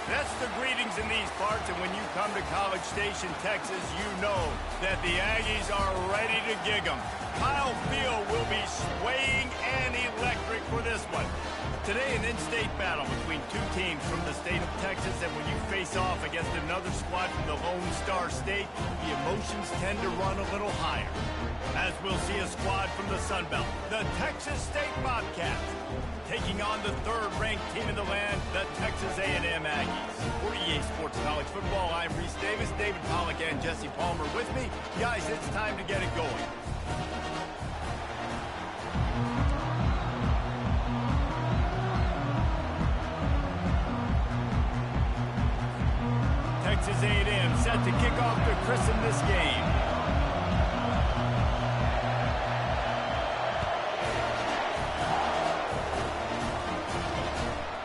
That's the greetings in these parts, and when you come to College Station, Texas, you know that the Aggies are ready to gig 'em. Kyle Field will be swaying and electric for this one. Today, an in-state battle between two teams from the state of Texas, and when you face off against another squad from the Lone Star State, the emotions tend to run a little higher. As we'll see a squad from the Sun Belt, the Texas State Bobcats, taking on the third-ranked team in the land, the Texas A&M Aggies. For EA Sports College Football, I'm Reese Davis, David Pollack, and Jesse Palmer with me. Guys, it's time to get it going. Texas A&M set to kick off to christen this game.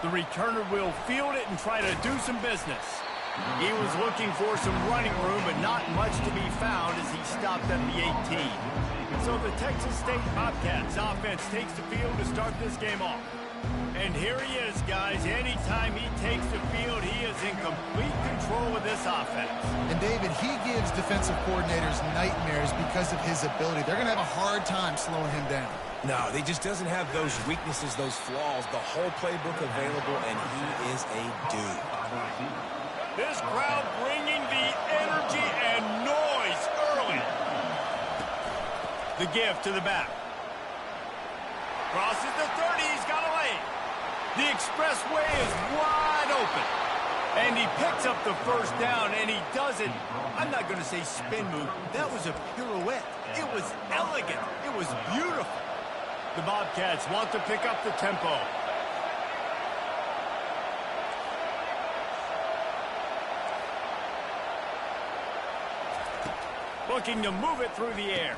The returner will field it and try to do some business. He was looking for some running room, but not much to be found as he stopped at the 18. So the Texas State Bobcats offense takes the field to start this game off. And here he is, guys. Anytime he takes the field, he is in complete control of this offense. And, David, he gives defensive coordinators nightmares because of his ability. They're going to have a hard time slowing him down. No, he just doesn't have those weaknesses, those flaws, the whole playbook available, and he is a dude. This crowd bringing the energy and noise early. The give to the back. Crosses the 30, he's got a lane. The expressway is wide open. And he picks up the first down, and he does it. I'm not going to say spin move. That was a pirouette. It was elegant. It was beautiful. The Bobcats want to pick up the tempo. Looking to move it through the air.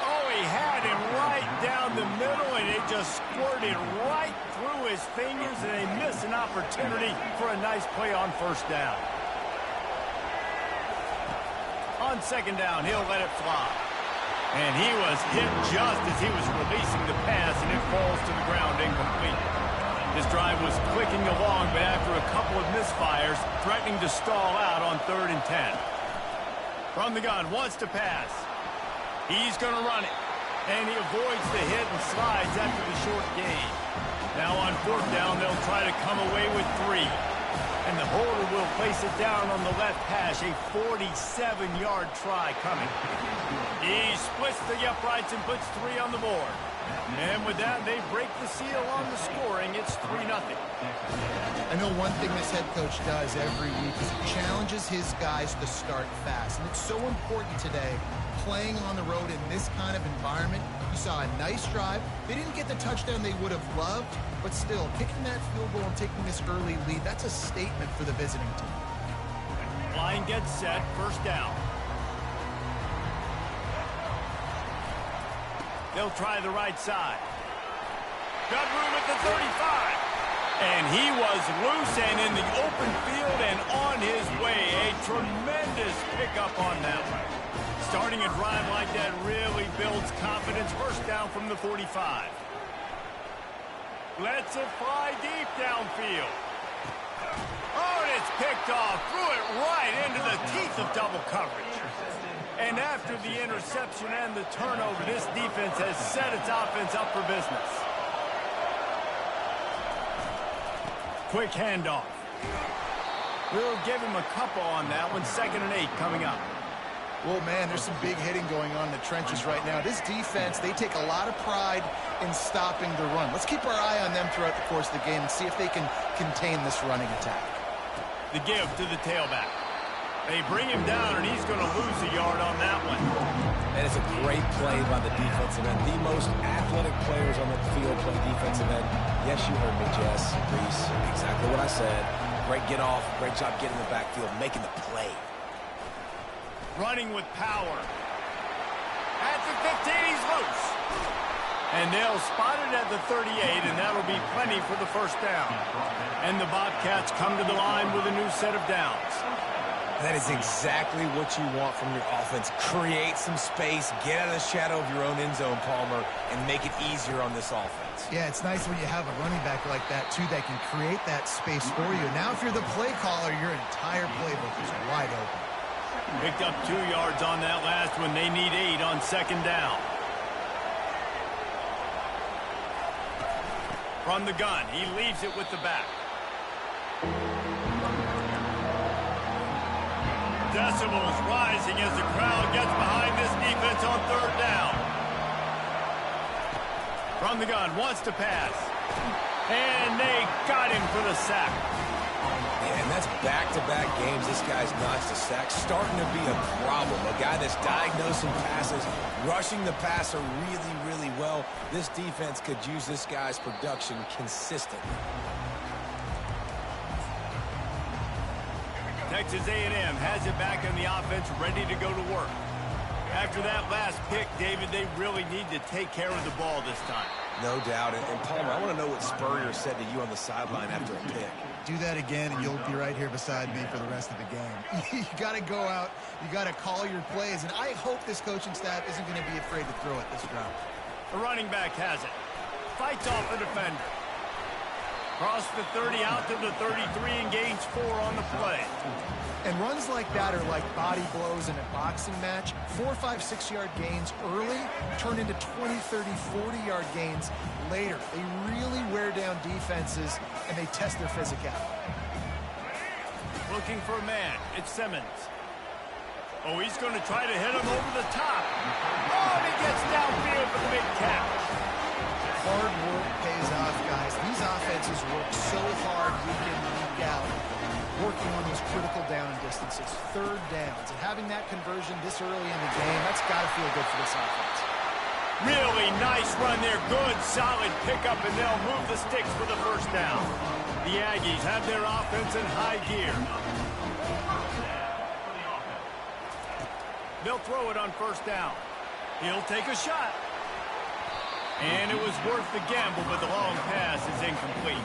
Oh, he had him right down the middle, and it just squirted right through his fingers, and they miss an opportunity for a nice play on first down. On second down, he'll let it fly. And he was hit just as he was releasing the pass, and it falls to the ground incomplete. His drive was clicking along, but after a couple of misfires, threatening to stall out on 3rd and 10. From the gun, wants to pass. He's going to run it. And he avoids the hit and slides after the short gain. Now on 4th down, they'll try to come away with 3. And the holder will place it down on the left hash. A 47-yard try coming. He splits the uprights and puts 3 on the board. And with that, they break the seal on the scoring. It's 3-0. I know one thing this head coach does every week is he challenges his guys to start fast. And it's so important today, playing on the road in this kind of environment. You saw a nice drive. They didn't get the touchdown they would have loved, but still, kicking that field goal and taking this early lead, that's a statement for the visiting team. Line gets set, first down. They'll try the right side. Got room at the 35. And he was loose and in the open field and on his way. A tremendous pickup on that one. Starting a drive like that really builds confidence. First down from the 45. Lets it fly deep downfield. Oh, and it's picked off. Threw it right into the teeth of double coverage. And after the interception and the turnover, this defense has set its offense up for business. Quick handoff. We'll give him a couple on that one. 2nd and 8 coming up. Well, man, there's some big hitting going on in the trenches right now. This defense, they take a lot of pride in stopping the run. Let's keep our eye on them throughout the course of the game and see if they can contain this running attack. The give to the tailback. They bring him down, and he's going to lose a yard on that one. And it's a great play by the defensive end. The most athletic players on the field play defensive end. Yes, you heard me, Jess, Reese. Exactly what I said. Great get off. Great job getting the backfield, making the play. Running with power. At the 15, he's loose. And they'll spot it at the 38, and that'll be plenty for the first down. And the Bobcats come to the line with a new set of downs. That is exactly what you want from your offense. Create some space, get out of the shadow of your own end zone, Palmer, and make it easier on this offense. Yeah, it's nice when you have a running back like that, too, that can create that space for you. Now, if you're the play caller, your entire playbook is wide open. Picked up 2 yards on that last one. They need 8 on second down. From the gun, he leaves it with the back. Decibels rising as the crowd gets behind this defense on third down. From the gun, wants to pass. And they got him for the sack. Yeah, and that's back-to-back games. This guy's notched a sack. Starting to be a problem. A guy that's diagnosing passes, rushing the passer really, really well. This defense could use this guy's production consistently. Texas A&M has it back on the offense, ready to go to work. After that last pick, David, they really need to take care of the ball this time. No doubt. And Palmer, I want to know what Spurrier said to you on the sideline after a pick. Do that again, and you'll be right here beside me for the rest of the game. You got to go out. You got to call your plays, and I hope this coaching staff isn't going to be afraid to throw it this route. The running back has it. Fights off the defender. Across the 30 out to the 33 and gains 4 on the play. And runs like that are like body blows in a boxing match. 4, 5, 6-yard gains early turn into 20, 30, 40-yard gains later. They really wear down defenses, and they test their physicality. Looking for a man. It's Simmons. Oh, he's going to try to hit him over the top. Oh, and he gets downfield for the big catch. Hard work pays off, guys. These offenses work so hard week in, week out, working on those critical down and distances, third downs. And having that conversion this early in the game, that's got to feel good for this offense. Really nice run there. Good, solid pickup, and they'll move the sticks for the first down. The Aggies have their offense in high gear. They'll throw it on first down. He'll take a shot. And it was worth the gamble, but the long pass is incomplete.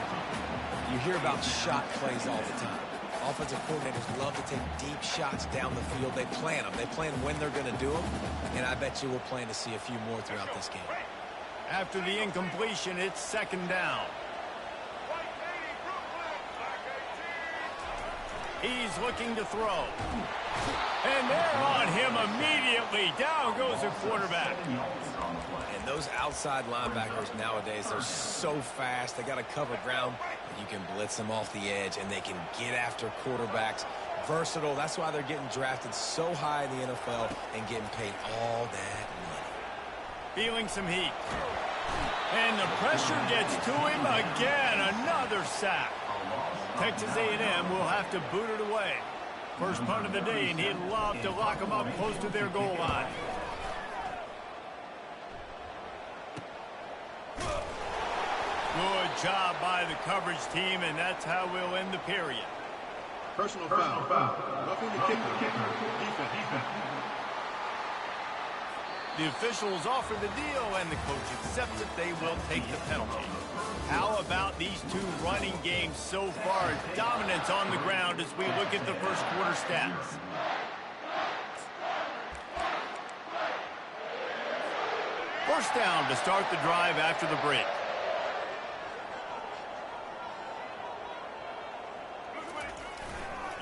You hear about shot plays all the time. Offensive coordinators love to take deep shots down the field. They plan them. They plan when they're going to do them. And I bet you we'll plan to see a few more throughout this game. After the incompletion, it's second down. He's looking to throw. And they're on him immediately. Down goes the quarterback. And those outside linebackers nowadays, they're so fast. They got to cover ground. You can blitz them off the edge, and they can get after quarterbacks. Versatile. That's why they're getting drafted so high in the NFL and getting paid all that money. Feeling some heat. And the pressure gets to him again. Another sack. Texas A&M will have to boot it away. First punt of the day, and he'd love to lock them up close to their goal line. Good job by the coverage team, and that's how we'll end the period. Personal foul. Roughing the kicker. Defense. The officials offer the deal, and the coach accepts it. They will take the penalty. How about these two running games so far? Dominance on the ground as we look at the first quarter stats. First down to start the drive after the break.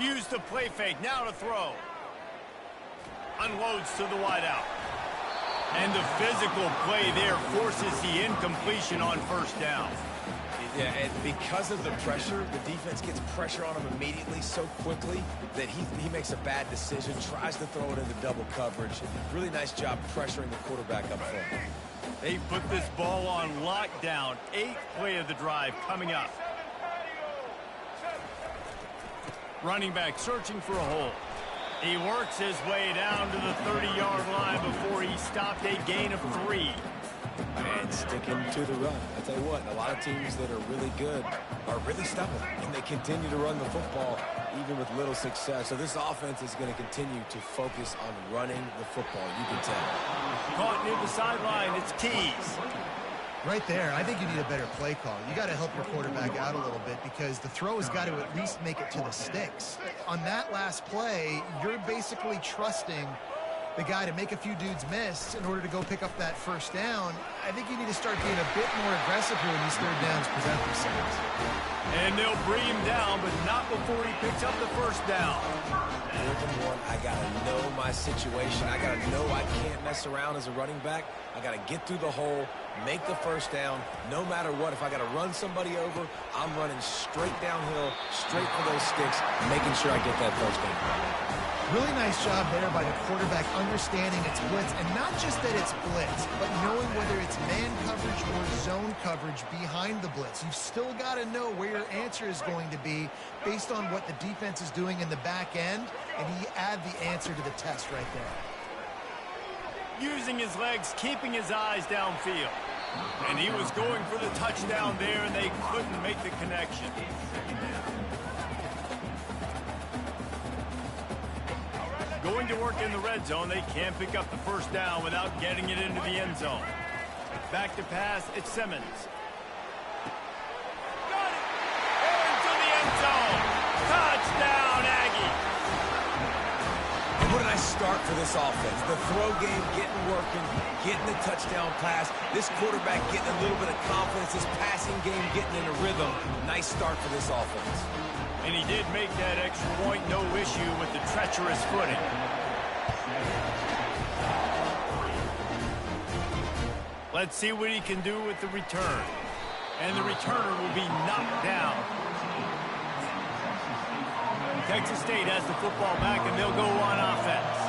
Use the play fake, now to throw. Unloads to the wideout. And the physical play there forces the incompletion on first down. Yeah, and because of the pressure, the defense gets pressure on him immediately so quickly that he makes a bad decision, tries to throw it into double coverage. Really nice job pressuring the quarterback up front. They put this ball on lockdown. 8th play of the drive coming up. Running back searching for a hole. He works his way down to the 30-yard line before he stopped, a gain of 3. And sticking to the run. I tell you what, a lot of teams that are really good are really stubborn, and they continue to run the football even with little success. So this offense is going to continue to focus on running the football. You can tell. Caught near the sideline. It's Keys. Right there, I think you need a better play call. You got to help your quarterback out a little bit because the throw has got to at least make it to the sticks. On that last play, you're basically trusting the guy to make a few dudes miss in order to go pick up that first down. I think you need to start being a bit more aggressive here when these third downs present themselves. And they'll bring him down, but not before he picks up the first down. Fourth and one, I got to know my situation. I got to know I can't mess around as a running back. I got to get through the hole, make the first down, no matter what. If I got to run somebody over, I'm running straight downhill, straight for those sticks, making sure I get that first down. Really nice job there by the quarterback understanding it's blitz, and not just that it's blitz, but knowing whether it's man coverage or zone coverage behind the blitz. You've still got to know where your answer is going to be based on what the defense is doing in the back end, and he add the answer to the test right there. Using his legs, keeping his eyes downfield. And he was going for the touchdown there, and they couldn't make the connection. Going to work in the red zone, they can't pick up the first down without getting it into the end zone. Back to pass, it's Simmons. Got it! Into the end zone! Touchdown, Aggie! And what did I start for this offense? The throw game getting working, getting the touchdown pass. This quarterback getting a little bit of confidence. This passing game getting in a rhythm. Nice start for this offense. And he did make that extra point, no issue with the treacherous footing. Let's see what he can do with the return. And the returner will be knocked down. Texas State has the football back, and they'll go on offense.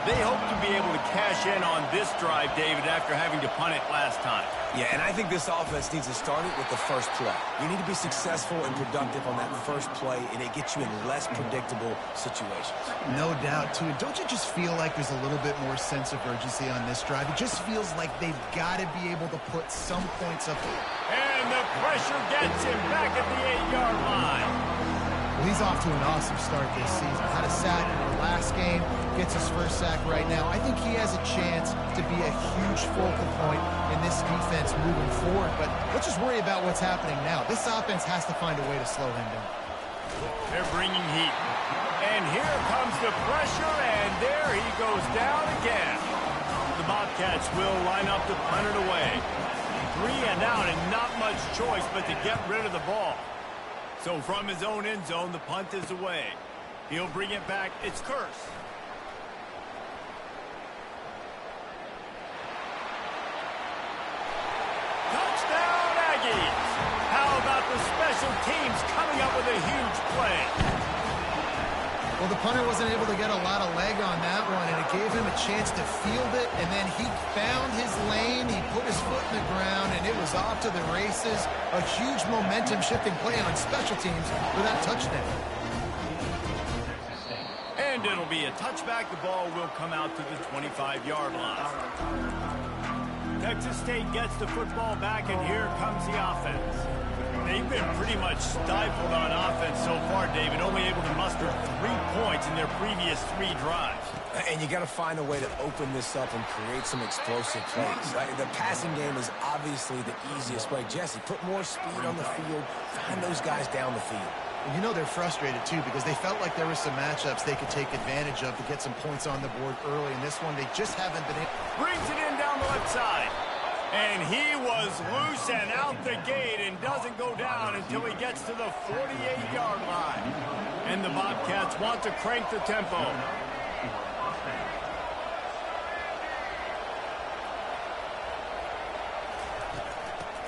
They hope to be able to cash in on this drive, David, after having to punt it last time. Yeah, and I think this offense needs to start it with the first play. You need to be successful and productive on that first play, and it gets you in less predictable situations. No doubt, too. Don't you just feel like there's a little bit more sense of urgency on this drive? It just feels like they've got to be able to put some points up there. And the pressure gets him back at the 8-yard line. Well, he's off to an awesome start this season. Had a sack in the last game, gets his first sack right now. I think he has a chance to be a huge focal point in this defense moving forward. But let's just worry about what's happening now. This offense has to find a way to slow him down. They're bringing heat. And here comes the pressure, and there he goes down again. The Bobcats will line up to punt it away. 3 and out, and not much choice but to get rid of the ball. So from his own end zone, the punt is away. He'll bring it back. It's Kearse. Touchdown, Aggies! How about the special teams coming up with a huge play? Well, the punter wasn't able to get a lot of leg on that one, and it gave him a chance to field it, and then he found his lane, he put his foot in the ground, and it was off to the races. A huge momentum-shifting play on special teams for that touchdown. And it'll be a touchback. The ball will come out to the 25-yard line. Texas State gets the football back, and here comes the offense. They've been pretty much stifled on offense so far, David, only able to muster 3 points in their previous 3 drives. And you got to find a way to open this up and create some explosive plays. The passing game is obviously the easiest way. Jesse, put more speed on the field, find those guys down the field. You know they're frustrated, too, because they felt like there were some matchups they could take advantage of to get some points on the board early. In this one, they just haven't been able. Brings it in down the left side. And he was loose and out the gate and doesn't go down until he gets to the 48-yard line. And the Bobcats want to crank the tempo.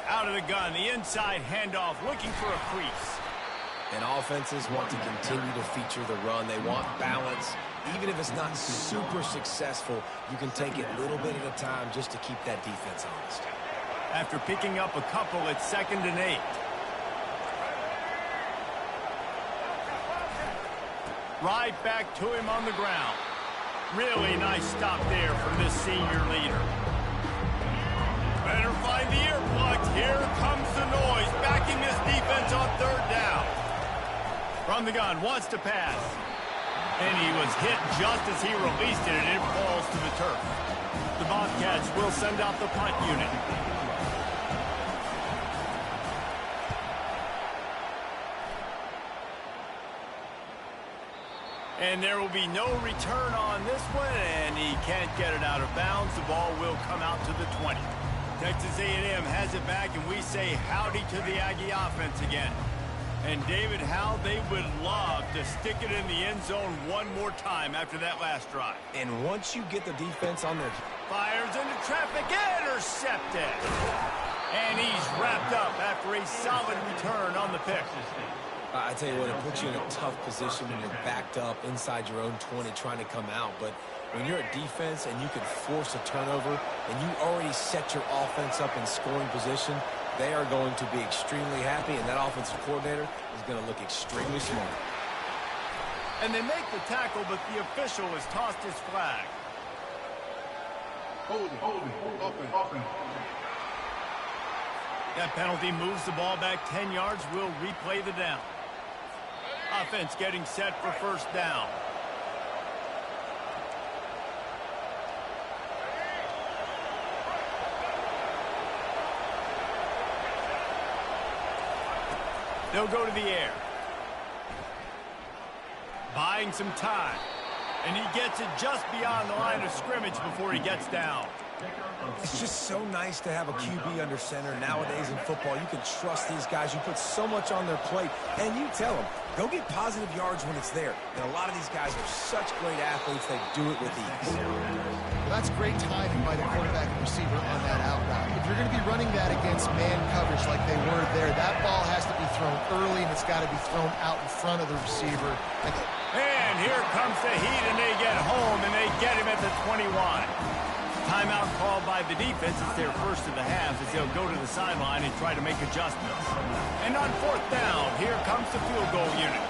Out of the gun, the inside handoff, looking for a crease. And offenses want to continue to feature the run. They want balance. Even if it's not super successful, you can take it little bit at a time just to keep that defense honest. After picking up a couple, it's 2nd and 8. Right back to him on the ground. Really nice stop there from this senior leader. Better find the earplugs. Here comes the noise, backing this defense on 3rd down. From the gun, wants to pass. And he was hit just as he released it, and it falls to the turf. The Bobcats will send out the punt unit. And there will be no return on this one, and he can't get it out of bounds. The ball will come out to the 20. Texas A&M has it back, and we say howdy to the Aggie offense again. And David, how they would love to stick it in the end zone one more time after that last drive. And once you get the defense on their... Fires into traffic, intercepted. And he's wrapped up after a solid return on the pick. I tell you what, it puts you in a tough position when you're backed up inside your own 20 trying to come out. But when you're a defense and you can force a turnover and you already set your offense up in scoring position, they are going to be extremely happy, and that offensive coordinator is going to look extremely smart. And they make the tackle, but the official has tossed his flag. Holding, offense. That penalty moves the ball back 10 yards. We'll replay the down. Offense getting set for first down. They'll go to the air. Buying some time. And he gets it just beyond the line of scrimmage before he gets down. It's just so nice to have a QB under center nowadays in football. You can trust these guys. You put so much on their plate, and you tell them, go get positive yards when it's there. And a lot of these guys are such great athletes, they do it with ease. Well, that's great timing by the quarterback and receiver on that out route. If you're going to be running that against man coverage like they were there, that ball has to be thrown early, and it's got to be thrown out in front of the receiver. And here comes the heat, and they get home, and they get him at the 21. Timeout called by the defense. It's their first of the half as they'll go to the sideline and try to make adjustments. And on fourth down, here comes the field goal unit.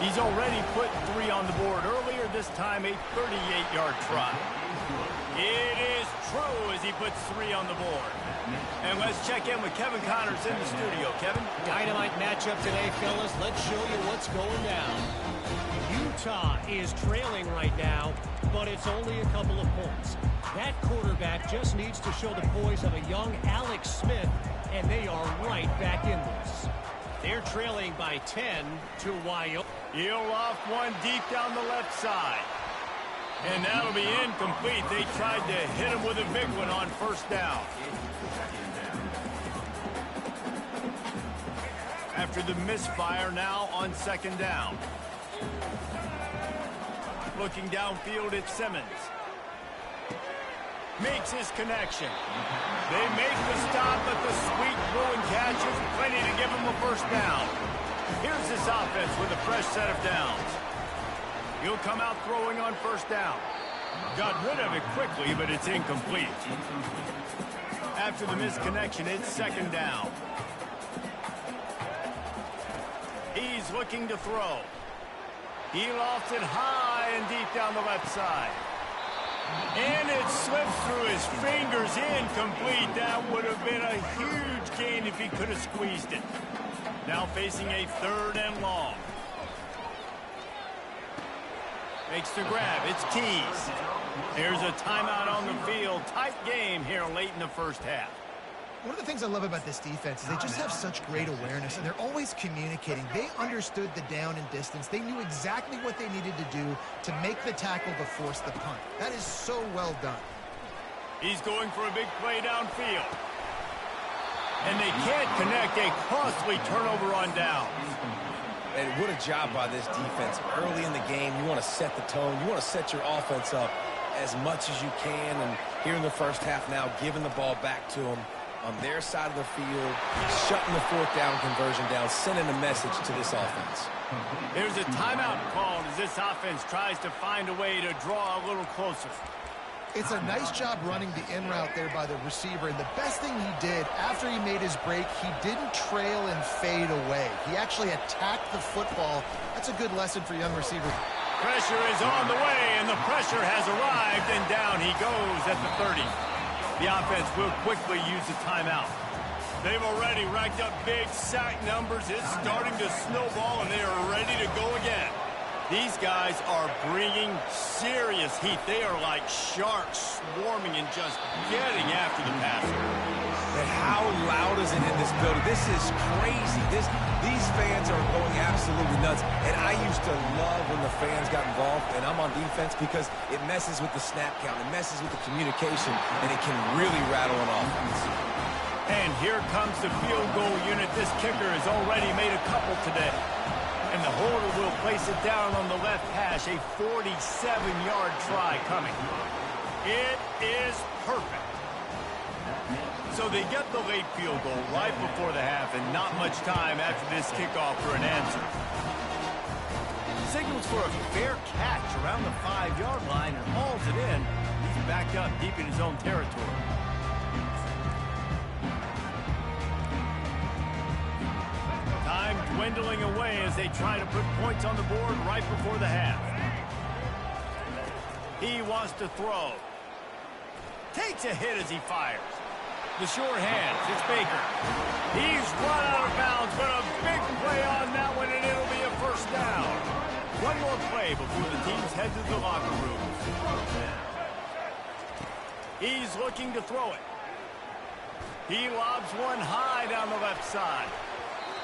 He's already put 3 on the board earlier, this time a 38-yard try. It is true as he puts 3 on the board. And let's check in with Kevin Connors in the studio. Kevin? Dynamite matchup today, fellas. Let's show you what's going down. Utah is trailing right now, but it's only a couple of points. That quarterback just needs to show the poise of a young Alex Smith, and they are right back in this. They're trailing by 10 to Wyoming. He'll loft one deep down the left side. And that'll be incomplete. They tried to hit him with a big one on first down. After the misfire, now on second down. Looking downfield at Simmons. Makes his connection. They make the stop, but the sweet Bruin catch is plenty to give him a first down. Here's this offense with a fresh set of downs. He'll come out throwing on first down. Got rid of it quickly, but it's incomplete. After the misconnection, it's second down. He's looking to throw. He lofts it high and deep down the left side. And it slips through his fingers, incomplete. That would have been a huge gain if he could have squeezed it. Now facing a 3rd and long. Makes the grab. It's Keys. There's a timeout on the field. Tight game here late in the first half. One of the things I love about this defense is they just have such great awareness, and they're always communicating. They understood the down and distance. They knew exactly what they needed to do to make the tackle to force the punt. That is so well done. He's going for a big play downfield. And they can't connect. A costly turnover on down. And what a job by this defense. Early in the game, you want to set the tone. You want to set your offense up as much as you can. And here in the first half now, giving the ball back to them on their side of the field, shutting the 4th down conversion down, sending a message to this offense. There's a timeout called as this offense tries to find a way to draw a little closer. It's a nice job running the in route there by the receiver, and the best thing he did after he made his break, he didn't trail and fade away. He actually attacked the football. That's a good lesson for young receivers. Pressure is on the way, and the pressure has arrived, and down he goes at the 30. The offense will quickly use the timeout. They've already racked up big sack numbers. It's starting to snowball, and they are ready to go again. These guys are bringing serious heat. They are like sharks swarming and just getting after the passer. And how loud is it in this building? This is crazy. These fans are going absolutely nuts. And I used to love when the fans got involved, and I'm on defense because it messes with the snap count, it messes with the communication, and it can really rattle an offense. And here comes the field goal unit. This kicker has already made a couple today. And the holder will place it down on the left hash. A 47-yard try coming. It is perfect. So they get the late field goal right before the half, and not much time after this kickoff for an answer. Signals for a fair catch around the 5-yard line and hauls it in. He's backed up deep in his own territory. Time dwindling away as they try to put points on the board right before the half. He wants to throw. Takes a hit as he fires. The short hands, it's Baker. He's run out of bounds, but a big play on that one, and it'll be a first down. One more play before the teams head to the locker rooms. He's looking to throw it. He lobs one high down the left side.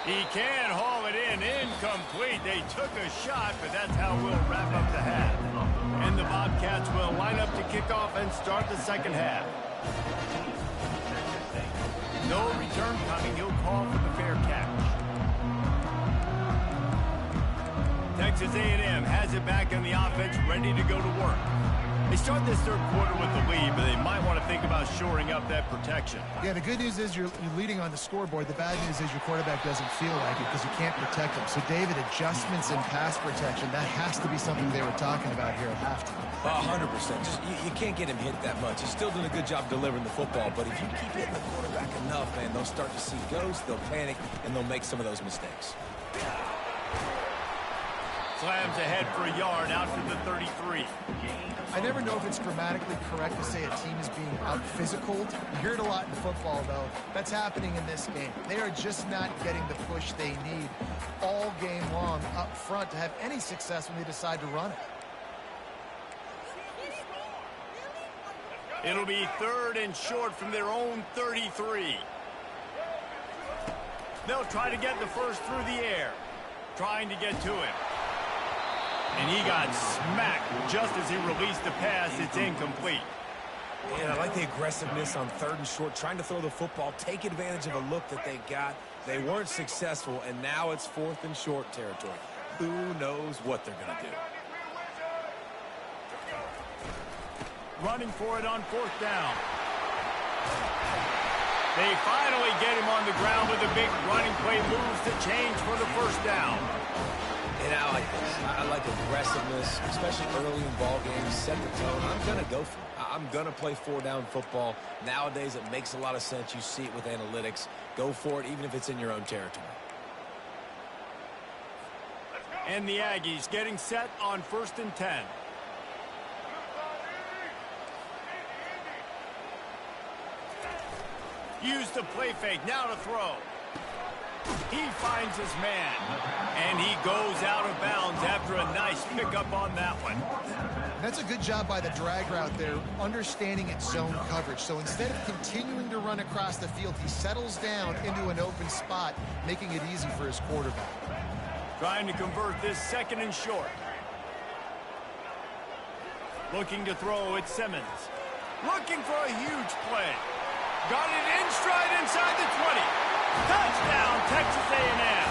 He can haul it in, incomplete. They took a shot, but that's how we'll wrap up the half. And the Bobcats will line up to kick off and start the second half. No return coming. He'll call for the fair catch. Texas A&M has it back in the offense, ready to go to work. They start this third quarter with the lead, but they might want to think about shoring up that protection. Yeah, the good news is you're leading on the scoreboard. The bad news is your quarterback doesn't feel like it because you can't protect him. So, David, adjustments in pass protection, that has to be something they were talking about here at halftime. 100%. Just, you can't get him hit that much. He's still doing a good job delivering the football, but if you keep hitting the quarterback enough, man, they'll start to see ghosts, they'll panic, and they'll make some of those mistakes. Slams ahead for a yard out to the 33. I never know if it's grammatically correct to say a team is being out-physicaled. You hear it a lot in football, though. That's happening in this game. They are just not getting the push they need all game long up front to have any success when they decide to run it. It'll be third and short from their own 33. They'll try to get the first through the air, trying to get to him. And he got smacked just as he released the pass. It's incomplete. And I like the aggressiveness on third and short, trying to throw the football, take advantage of a look that they got. They weren't successful, and now it's fourth and short territory. Who knows what they're going to do? Running for it on fourth down. They finally get him on the ground with a big running play, moves the change for the first down. And I like this. I like aggressiveness, especially early in ball games. Set the tone. I'm going to go for it. I'm going to play four-down football. Nowadays, it makes a lot of sense. You see it with analytics. Go for it, even if it's in your own territory. And the Aggies getting set on 1st and 10. Use the play fake. Now to throw. He finds his man, and he goes out of bounds after a nice pickup on that one. That's a good job by the drag route there, understanding its zone coverage. So instead of continuing to run across the field, he settles down into an open spot, making it easy for his quarterback. Trying to convert this second and short. Looking to throw, it's Simmons. Looking for a huge play. Got it in stride inside the 20. Touchdown, Texas A&M.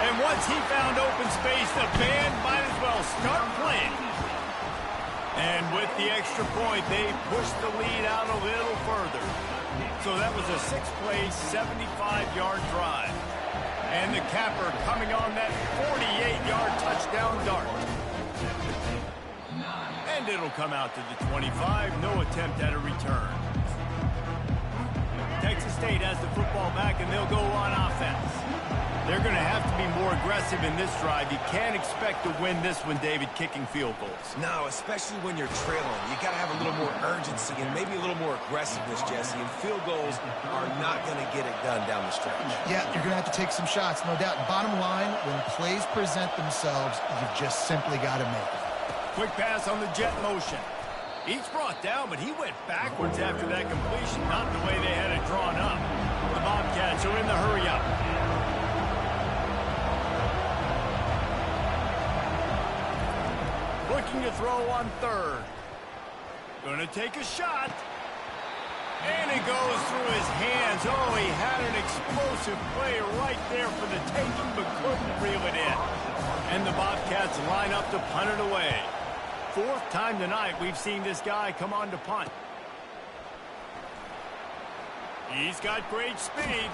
And once he found open space, the band might as well start playing. And with the extra point, they pushed the lead out a little further. So that was a 6-play, 75-yard drive. And the capper coming on that 48-yard touchdown dart. And it'll come out to the 25. No attempt at a return. Texas State has the football back, and they'll go on offense. They're going to have to be more aggressive in this drive. You can't expect to win this one, David, kicking field goals. No, especially when you're trailing. You got to have a little more urgency and maybe a little more aggressiveness, Jesse. And field goals are not going to get it done down the stretch. Yeah, you're going to have to take some shots, no doubt. Bottom line, when plays present themselves, you've just simply got to make it. Quick pass on the jet motion. He's brought down, but he went backwards after that completion, not the way they had it drawn up. The Bobcats are in the hurry-up. looking to throw on third. Gonna take a shot. And it goes through his hands. Oh, he had an explosive play right there for the taking, but couldn't reel it in. And the Bobcats line up to punt it away. Fourth time tonight we've seen this guy come on to punt. He's got great speed.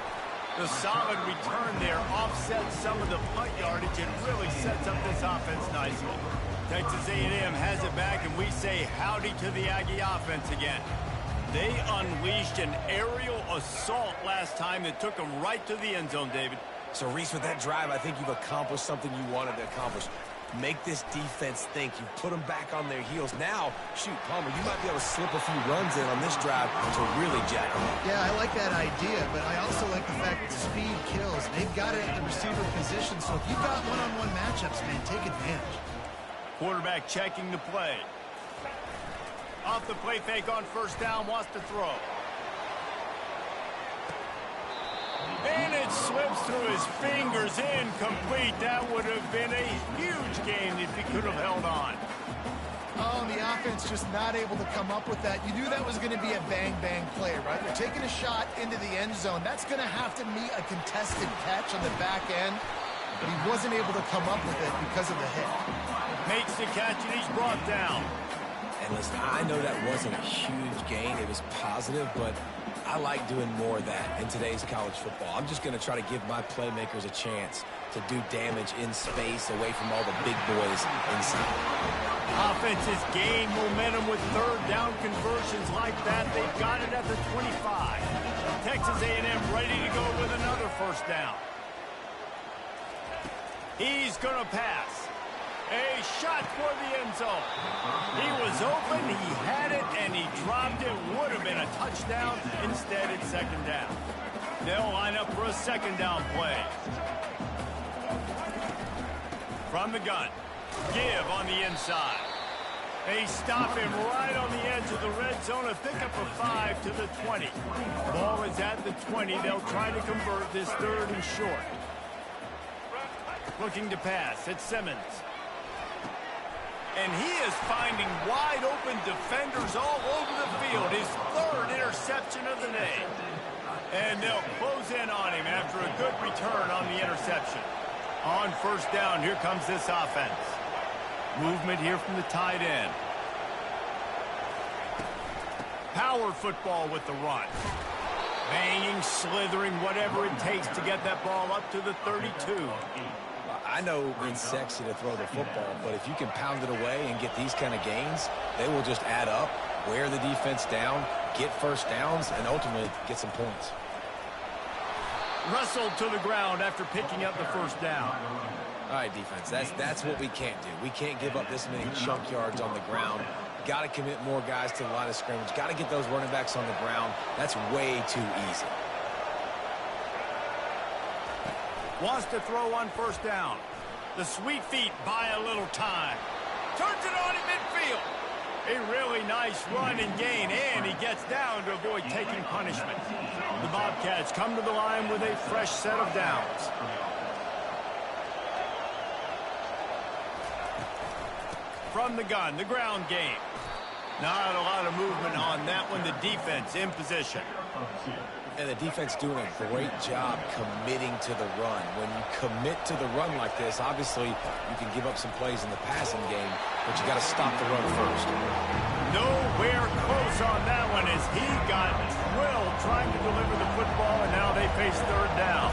The solid return there offsets some of the punt yardage and really sets up this offense nicely. Texas A&M has it back, and we say howdy to the Aggie offense again. They unleashed an aerial assault last time that took them right to the end zone, David. So, Reese, with that drive, I think you've accomplished something you wanted to accomplish. Make this defense think. You put them back on their heels. Now, shoot, Palmer, you might be able to slip a few runs in on this drive to really jack them up. Yeah, I like that idea, but I also like the fact that speed kills. They've got it at the receiver position, so if you've got one-on-one matchups, man, take advantage. Quarterback checking the play. Off the play fake on first down, wants to throw. And it slips through his fingers, incomplete. That would have been a huge gain if he could have held on. Oh, and the offense just not able to come up with that. You knew that was going to be a bang-bang play, right? They're taking a shot into the end zone. That's going to have to meet a contested catch on the back end, but he wasn't able to come up with it because of the hit. Makes the catch, and he's brought down. And listen, I know that wasn't a huge gain. It was positive, but I like doing more of that in today's college football. I'm just going to try to give my playmakers a chance to do damage in space away from all the big boys inside. Offense has gained momentum with third down conversions like that. They've got it at the 25. Texas A&M ready to go with another first down. He's going to pass. A shot for the end zone. He was open, he had it, and he dropped it. Would have been a touchdown. Instead, it's second down. They'll line up for a second down play. From the gun. Give on the inside. They stop him right on the edge of the red zone. A pickup of 5 to the 20. Ball is at the 20. They'll try to convert this third and short. Looking to pass. It's Simmons. And he is finding wide-open defenders all over the field. His third interception of the day. And they'll close in on him after a good return on the interception. On first down, here comes this offense. Movement here from the tight end. Power football with the run. Banging, slithering, whatever it takes to get that ball up to the 32. I know it's sexy to throw the football, but if you can pound it away and get these kind of gains, they will just add up, wear the defense down, get first downs, and ultimately get some points. Wrestled to the ground after picking up the first down. All right, defense, that's what we can't do. We can't give up this many chunk yards on the ground. Got to commit more guys to the line of scrimmage. Got to get those running backs on the ground. That's way too easy. Wants to throw on first down. The sweet feet buy a little time. Turns it on in midfield. A really nice run and gain, and he gets down to avoid taking punishment. The Bobcats come to the line with a fresh set of downs. From the gun, the ground game. Not a lot of movement on that one. The defense in position. And the defense doing a great job committing to the run. When you commit to the run like this, obviously you can give up some plays in the passing game, but you got to stop the run first. Nowhere close on that one as he got drilled trying to deliver the football, and now they face third down.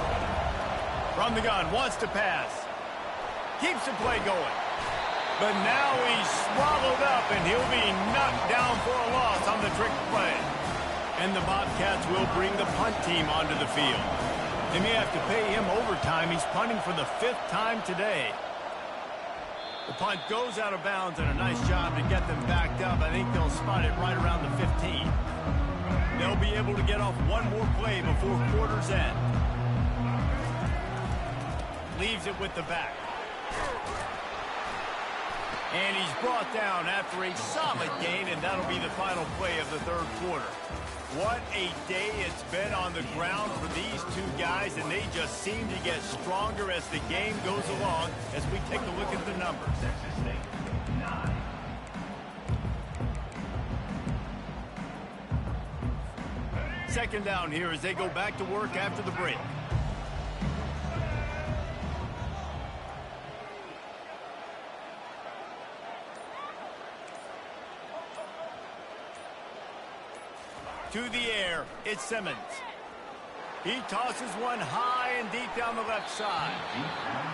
From the gun, wants to pass. Keeps the play going. But now he's swallowed up, and he'll be knocked down for a loss on the trick play. And the Bobcats will bring the punt team onto the field. They may have to pay him overtime. He's punting for the 5th time today. The punt goes out of bounds, and a nice job to get them backed up. I think they'll spot it right around the 15. They'll be able to get off one more play before quarter's end. Leaves it with the back. And he's brought down after a solid gain, and that'll be the final play of the third quarter. What a day it's been on the ground for these two guys, and they just seem to get stronger as the game goes along as we take a look at the numbers. Second down here as they go back to work after the break. To the air, it's Simmons. He tosses one high and deep down the left side.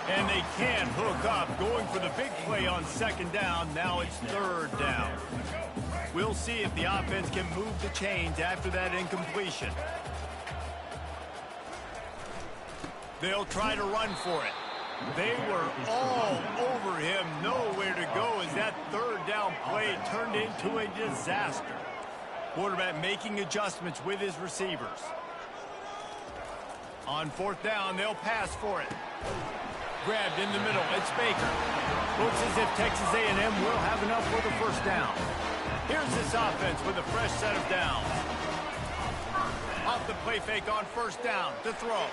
And they can't hook up, going for the big play on second down. Now it's third down. We'll see if the offense can move the chains after that incompletion. They'll try to run for it. They were all over him, nowhere to go as that third down play turned into a disaster. Quarterback making adjustments with his receivers. On fourth down, they'll pass for it. Grabbed in the middle, it's Baker. Looks as if Texas A&M will have enough for the first down. Here's this offense with a fresh set of downs. Off the play fake on first down to throw.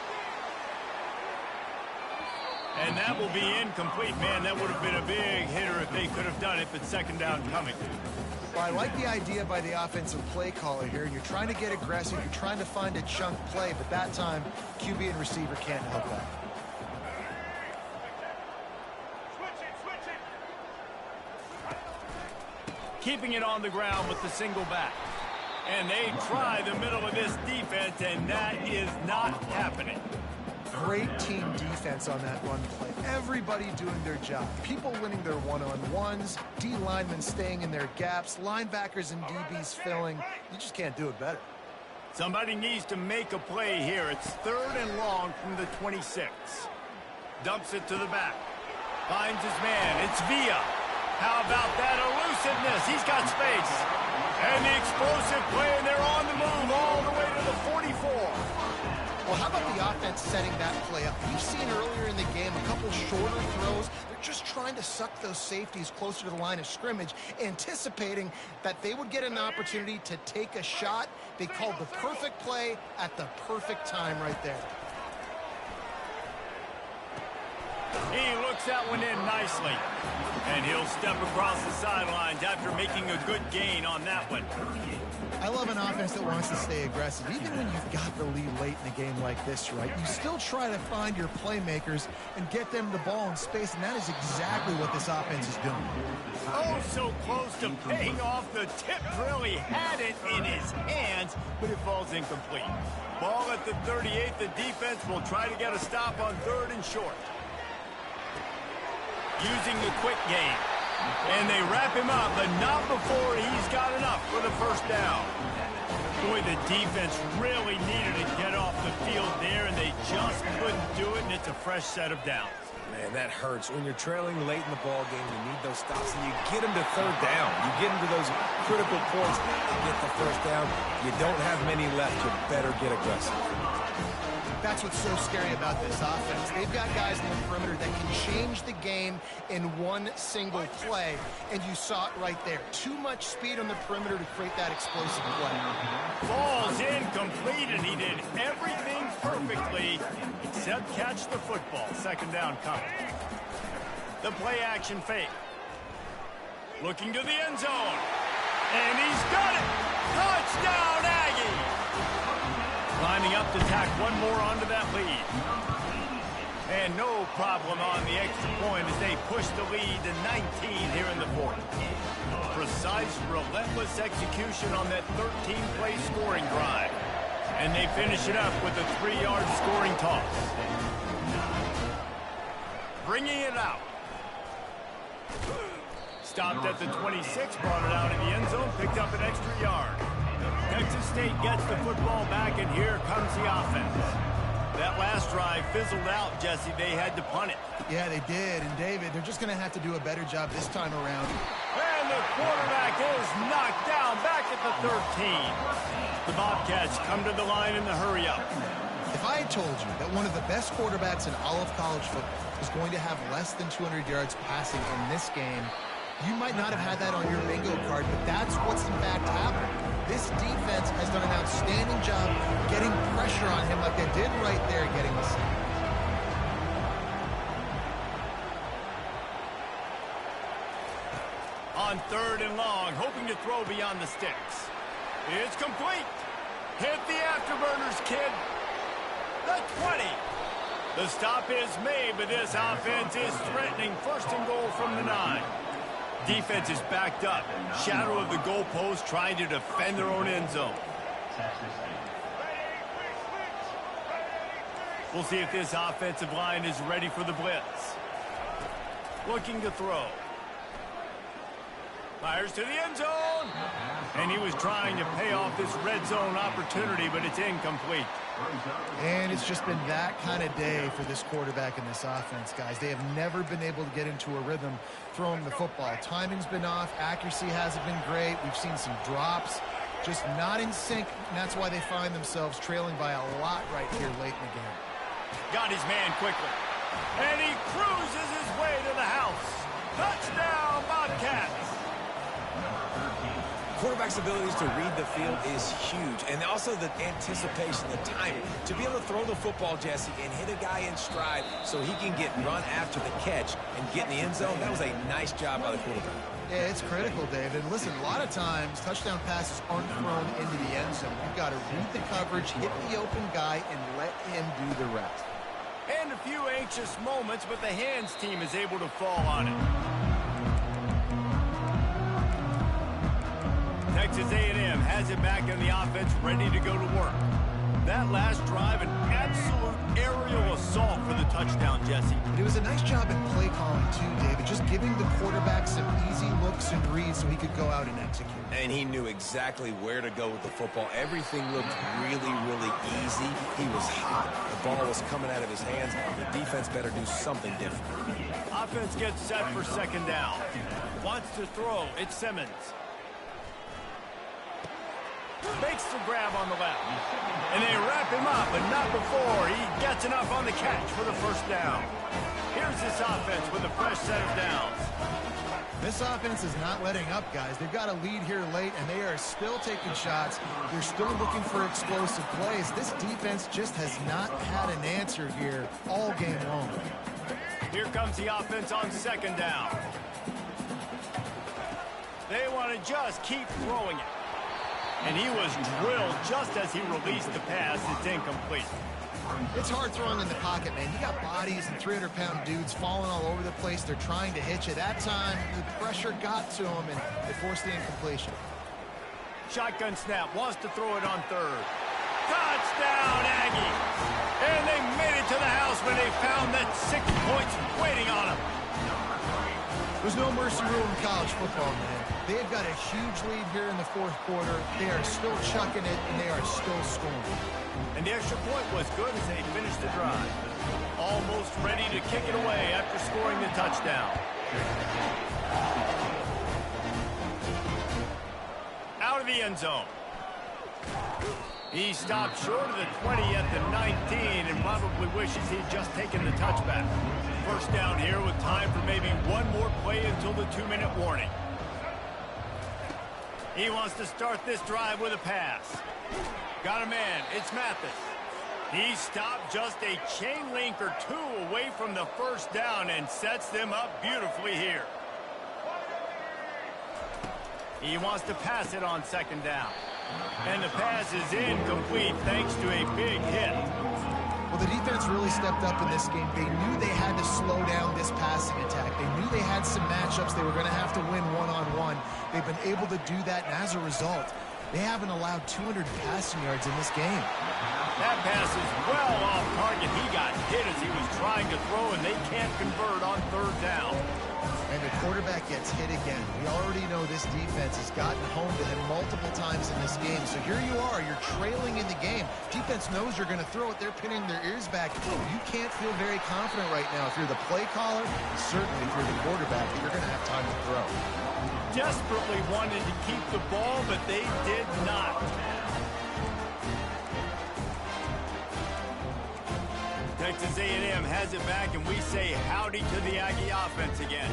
And that will be incomplete. Man, that would have been a big hitter if they could have done it, but second down coming. Well, I like the idea by the offensive play caller here. You're trying to get aggressive. You're trying to find a chunk play, but that time, QB and receiver can't help that. Keeping it on the ground with the single back. And they try the middle of this defense, and that is not happening. Great team defense on that run play. Everybody doing their job. People winning their one-on-ones, D linemen staying in their gaps, linebackers and DBs filling. You just can't do it better. Somebody needs to make a play here. It's third and long from the 26. Dumps it to the back. Finds his man. It's Villa. How about that elusiveness? He's got space. And the explosive play, and they're on the move all the way to the 44. Well, how about the offense setting that play up? We've seen earlier in the game a couple shorter throws. They're just trying to suck those safeties closer to the line of scrimmage, anticipating that they would get an opportunity to take a shot. They called the perfect play at the perfect time right there. He looks that one in nicely. And he'll step across the sidelines after making a good gain on that one. I love an offense that wants to stay aggressive. Even when you've got the lead late in a game like this, right? You still try to find your playmakers and get them the ball in space, and that is exactly what this offense is doing. Oh, so close to paying off. The tip really had it in his hands, but it falls incomplete. Ball at the 38. The defense will try to get a stop on third and short. Using the quick game. And they wrap him up, but not before he's got enough for the first down. Boy, the defense really needed to get off the field there, and they just couldn't do it, and it's a fresh set of downs. Man, that hurts. When you're trailing late in the ball game, you need those stops, and you get them to third down. You get into those critical points and get the first down. You don't have many left. You better get aggressive. That's what's so scary about this offense. They've got guys in the perimeter that can change the game in one single play, and you saw it right there. Too much speed on the perimeter to create that explosive play. Falls incomplete, and he did everything perfectly except catch the football. Second down coming. The play action fake. Looking to the end zone. And he's got it! Touchdown, Aggie! Lining up to tack one more onto that lead. And no problem on the extra point as they push the lead to 19 here in the fourth. Precise, relentless execution on that 13-play scoring drive. And they finish it up with a 3-yard scoring toss. Bringing it out. Stopped at the 26, brought it out in the end zone, picked up an extra yard. Texas State gets the football back, and here comes the offense. That last drive fizzled out, Jesse. They had to punt it. Yeah, they did. And, David, they're just going to have to do a better job this time around. And the quarterback is knocked down back at the 13. The Bobcats come to the line in the hurry-up. If I had told you that one of the best quarterbacks in all of college football is going to have less than 200 yards passing in this game, you might not have had that on your bingo card, but that's what's in fact happening. This defense has done an outstanding job getting pressure on him like they did right there, getting the sack. On 3rd and long, hoping to throw beyond the sticks. It's complete. Hit the afterburners, kid. The 20. The stop is made, but this offense is threatening 1st and goal from the 9. Defense is backed up. Shadow of the goalpost trying to defend their own end zone. We'll see if this offensive line is ready for the blitz. Looking to throw. Fires to the end zone. And he was trying to pay off this red zone opportunity, but it's incomplete. And it's just been that kind of day for this quarterback and this offense, guys. They have never been able to get into a rhythm throwing the football. Timing's been off. Accuracy hasn't been great. We've seen some drops. Just not in sync, and that's why they find themselves trailing by a lot right here late in the game. Got his man quickly. And he cruises his way to the house. Touchdown, Bobcats. Quarterback's abilities to read the field is huge, and also the anticipation, the timing. To be able to throw the football, Jesse, and hit a guy in stride so he can get run after the catch and get in the end zone, that was a nice job by the quarterback. Yeah, it's critical, David. Listen, a lot of times, touchdown passes aren't thrown into the end zone. You've got to read the coverage, hit the open guy, and let him do the rest. And a few anxious moments, but the hands team is able to fall on it. Texas A&M has it back in the offense, ready to go to work. That last drive, an absolute aerial assault for the touchdown, Jesse. But it was a nice job in play calling, too, David. Just giving the quarterback some easy looks and reads so he could go out and execute. And he knew exactly where to go with the football. Everything looked really, really easy. He was hot. The ball was coming out of his hands. The defense better do something different. Offense gets set for 2nd down. Wants to throw. It's Simmons. Makes the grab on the left. And they wrap him up, but not before he gets enough on the catch for the 1st down. Here's this offense with a fresh set of downs. This offense is not letting up, guys. They've got a lead here late, and they are still taking shots. They're still looking for explosive plays. This defense just has not had an answer here all game long. Here comes the offense on 2nd down. They want to just keep throwing it. And he was drilled just as he released the pass. It's incomplete. It's hard throwing in the pocket, man. You got bodies and 300-pound dudes falling all over the place. They're trying to hit you. That time, the pressure got to him, and it forced the incompletion. Shotgun snap. Wants to throw it on 3rd. Touchdown, Aggie! And they made it to the house when they found that 6 points waiting on them. There's no mercy rule in college football, man. They've got a huge lead here in the 4th quarter. They are still chucking it, and they are still scoring. And the extra point was good as they finished the drive. Almost ready to kick it away after scoring the touchdown. Out of the end zone. He stopped short of the 20 at the 19 and probably wishes he'd just taken the touchback. 1st down here with time for maybe one more play until the 2-minute warning. He wants to start this drive with a pass. Got a man. It's Mathis. He stopped just a chain link or 2 away from the 1st down and sets them up beautifully here. He wants to pass it on 2nd down. And the pass is incomplete thanks to a big hit. Well, the defense really stepped up in this game. They knew they had to slow down this passing attack. They knew they had some matchups they were going to have to win one-on-one. They've been able to do that, and as a result, they haven't allowed 200 passing yards in this game. That pass is well off target. He got hit as he was trying to throw, and they can't convert on 3rd down. And the quarterback gets hit again. We already know this defense has gotten home to him multiple times in this game. So here you are. You're trailing in the game. Defense knows you're going to throw it. They're pinning their ears back. You can't feel very confident right now if you're the play caller, and certainly if you're the quarterback, that you're going to have time to throw. Desperately wanted to keep the ball, but they did not. Texas A&M has it back, and we say howdy to the Aggie offense again.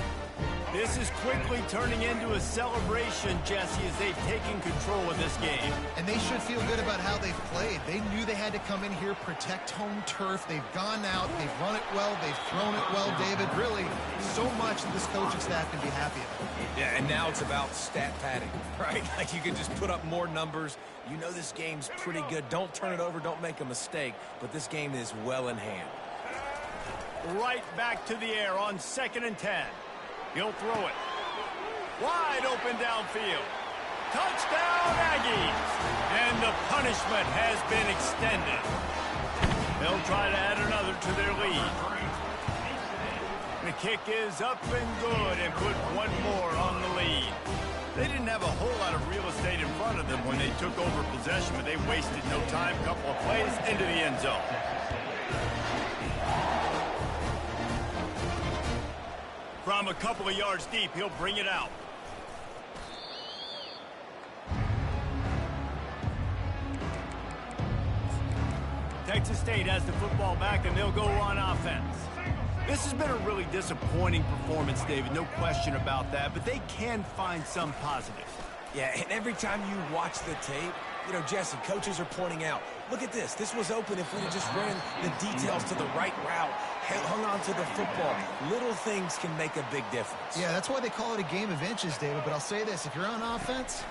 This is quickly turning into a celebration, Jesse, as they've taken control of this game. And they should feel good about how they've played. They knew they had to come in here, protect home turf. They've gone out, they've run it well, they've thrown it well, David. Really, so much that this coaching staff can be happy about. Yeah, and now it's about stat padding, right? Like you can just put up more numbers. You know this game's pretty good. Don't turn it over, don't make a mistake, but this game is well in hand. Right back to the air on 2nd and 10. He'll throw it. Wide open downfield. Touchdown, Aggies! And the punishment has been extended. They'll try to add another to their lead. The kick is up and good and put one more on the lead. They didn't have a whole lot of real estate in front of them when they took over possession, but they wasted no time. A couple of plays into the end zone. From a couple of yards deep, he'll bring it out. Texas State has the football back, and they'll go on offense. This has been a really disappointing performance, David, no question about that, but they can find some positives. Yeah, and every time you watch the tape, you know, Jesse, coaches are pointing out, look at this. This was open if we had just ran the details to the right route, hung on to the football. Little things can make a big difference. Yeah, that's why they call it a game of inches, David. But I'll say this, if you're on offense,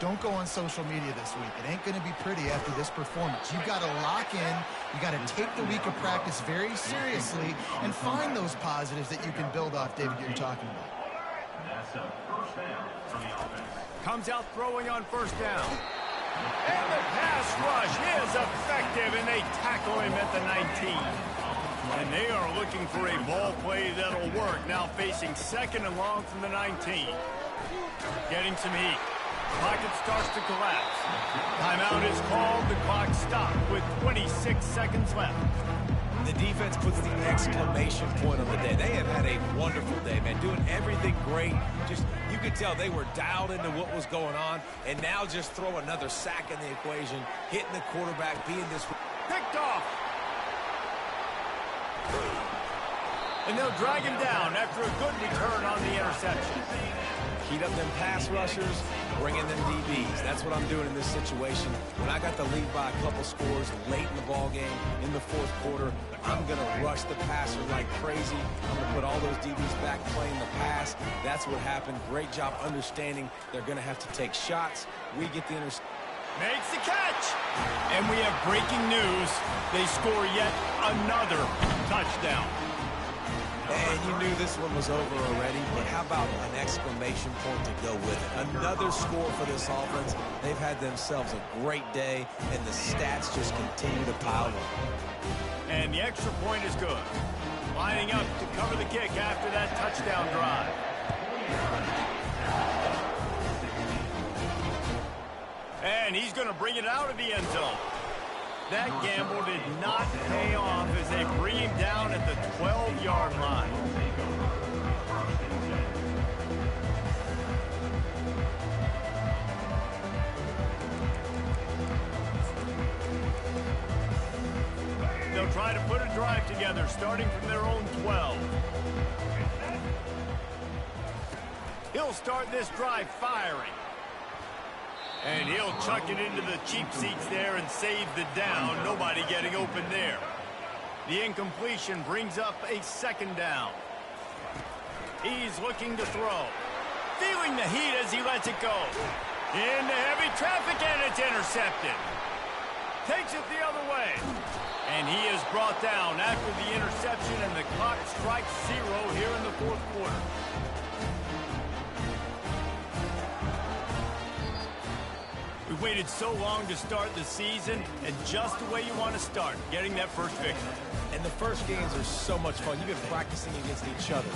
don't go on social media this week. It ain't going to be pretty after this performance. You've got to lock in. You got to take the week of practice very seriously and find those positives that you can build off, David, you're talking about. Comes out throwing on 1st down. And the pass rush is effective, and they tackle him at the 19. And they are looking for a ball play that'll work. Now facing 2nd and long from the 19. Getting some heat. Pocket starts to collapse. Timeout is called. The clock stopped with 26 seconds left. The defense puts the exclamation point on the day. They have had a wonderful day, man, doing everything great. Just, you could tell they were dialed into what was going on, and now just throw another sack in the equation, hitting the quarterback, being this... Picked off. And they'll drag him down after a good return on the interception. Heat up them pass rushers, bring in them DBs. That's what I'm doing in this situation. When I got the lead by a couple scores late in the ball game, in the 4th quarter, I'm going to rush the passer like crazy. I'm going to put all those DBs back playing the pass. That's what happened. Great job understanding they're going to have to take shots. We get the interception. Makes the catch. And we have breaking news. They score yet another touchdown. And you knew this one was over already, but how about an exclamation point to go with it? Another score for this offense. They've had themselves a great day, and the stats just continue to pile up. And the extra point is good. Lining up to cover the kick after that touchdown drive. And he's going to bring it out of the end zone. That gamble did not pay off as they bring him down at the 12-yard line. They'll try to put a drive together, starting from their own 12. He'll start this drive firing. And he'll chuck it into the cheap seats there and save the down. Nobody getting open there. The incompletion brings up a 2nd down. He's looking to throw. Feeling the heat as he lets it go. Into heavy traffic, and it's intercepted. Takes it the other way. And he is brought down after the interception, and the clock strikes 0 here in the 4th quarter. We've waited so long to start the season, and just the way you want to start, getting that first victory. And the first games are so much fun. You've been practicing against each other.